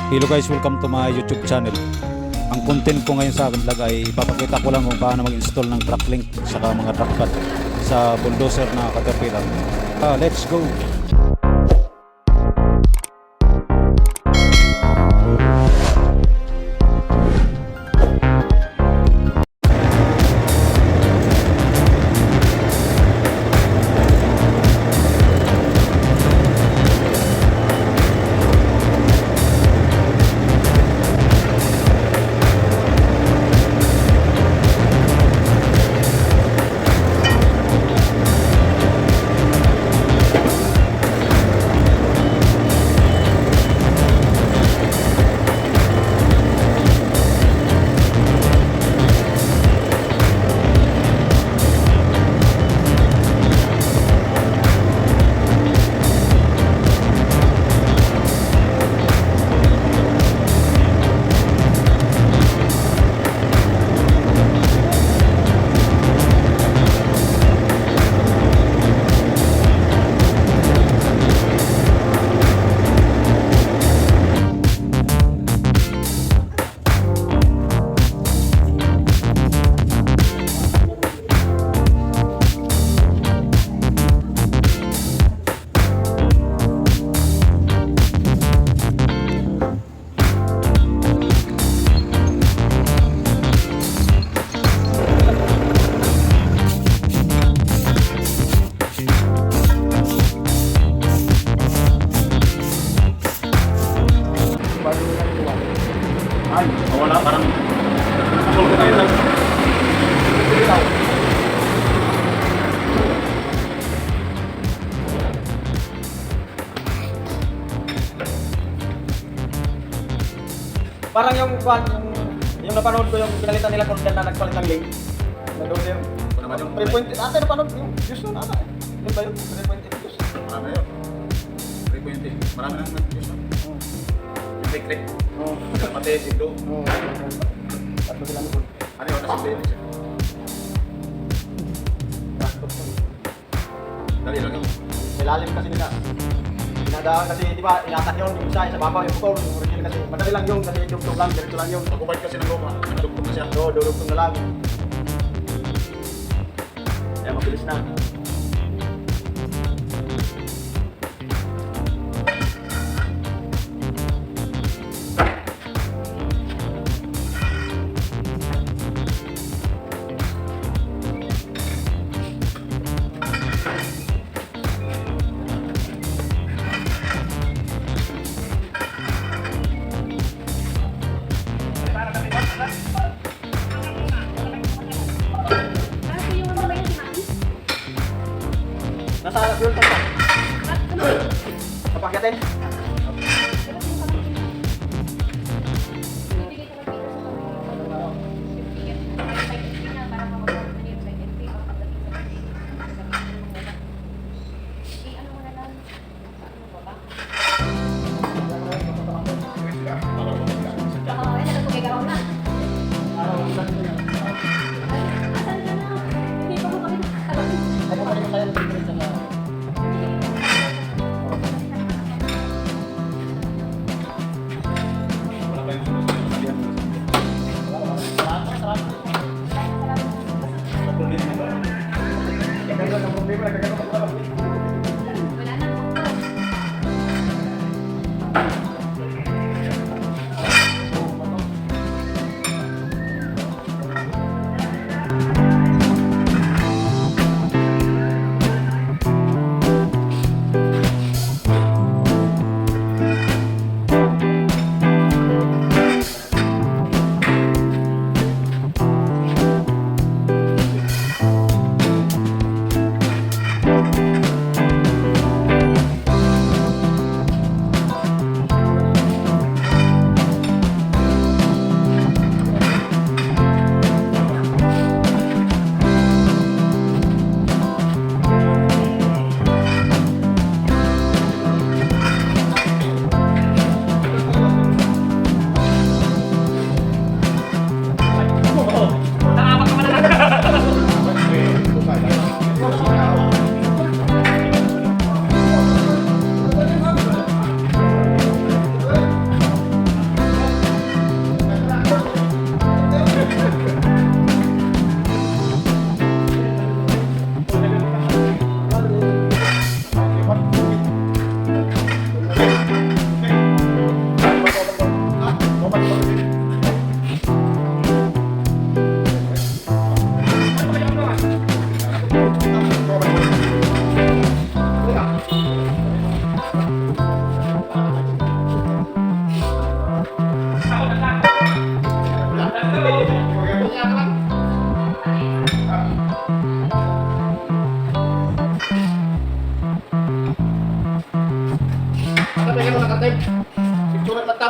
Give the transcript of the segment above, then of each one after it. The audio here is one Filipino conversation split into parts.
Hello guys, welcome to my YouTube channel. Ang content ko ngayon sa vlog ay ipapakita ko lang kung paano mag-install ng track link saka mga track pad sa bulldozer na Caterpillar. Let's go! Ay, wala, parang nakulog tayo lang. Parang yung napanood ko yung pinalitan nila content na nagpalit ng link. Nag-order. Ano naman yung 3.8. Ate, napanood yung views nun ata. Yun ba yun? 3.8 views. marami yun. 3.20. Marami nang nag-views. Yung click-click. Oo. Pati sigdo. Oo. Tatlo sila nung Ano yun? Nasa playlist yun. Dali lang yun. ilalim kasi nila. Pinadaan kasi, di ba, inatak yun, yung isa, sa babaw, yung putol, yung original kasi. Madali lang yun, kasi dugtong lang, diretso lang yun. Pag-ubad kasi ng luma. Dugtong na siya. Oo, dudugtong na lang. Kaya mabilis na.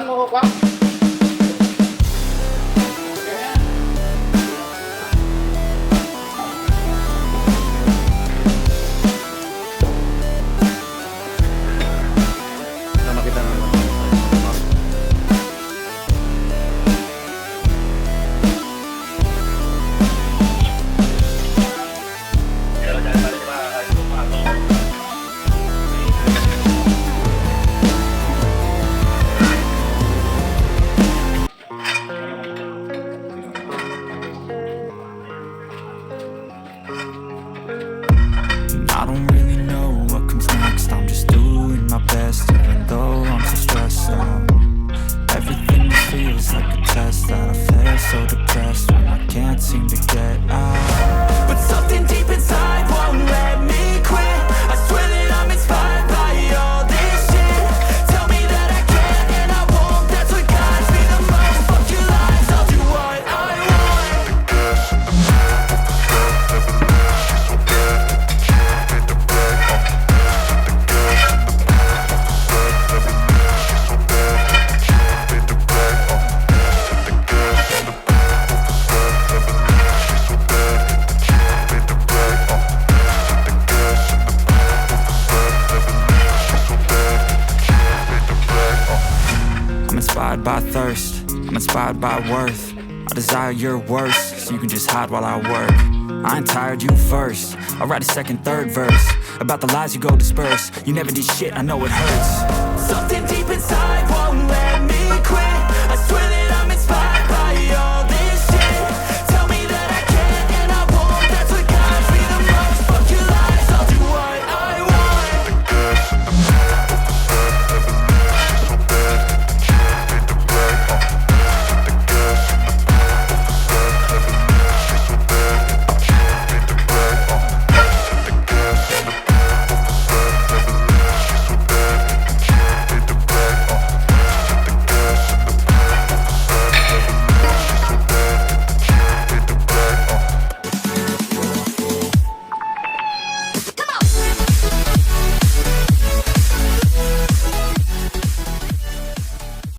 mo, kwa? Sama kita naman. I don't really know what comes next. I'm just doing my best, even though I'm so stressed out. Everything feels like a test that I fail so depressed when I can't seem to get out. But something deep inside won't let me quit. I swear that I'm inspired by all this shit. Tell me that I can and I won't. That's what guides me the most. Fuck your lies, I'll do what I want. I'm inspired by thirst, I'm inspired by worth. I desire your worst, so you can just hide while I work. I ain't tired, you first. I'll write a second, third verse about the lies you go disperse. You never did shit, I know it hurts. Something deep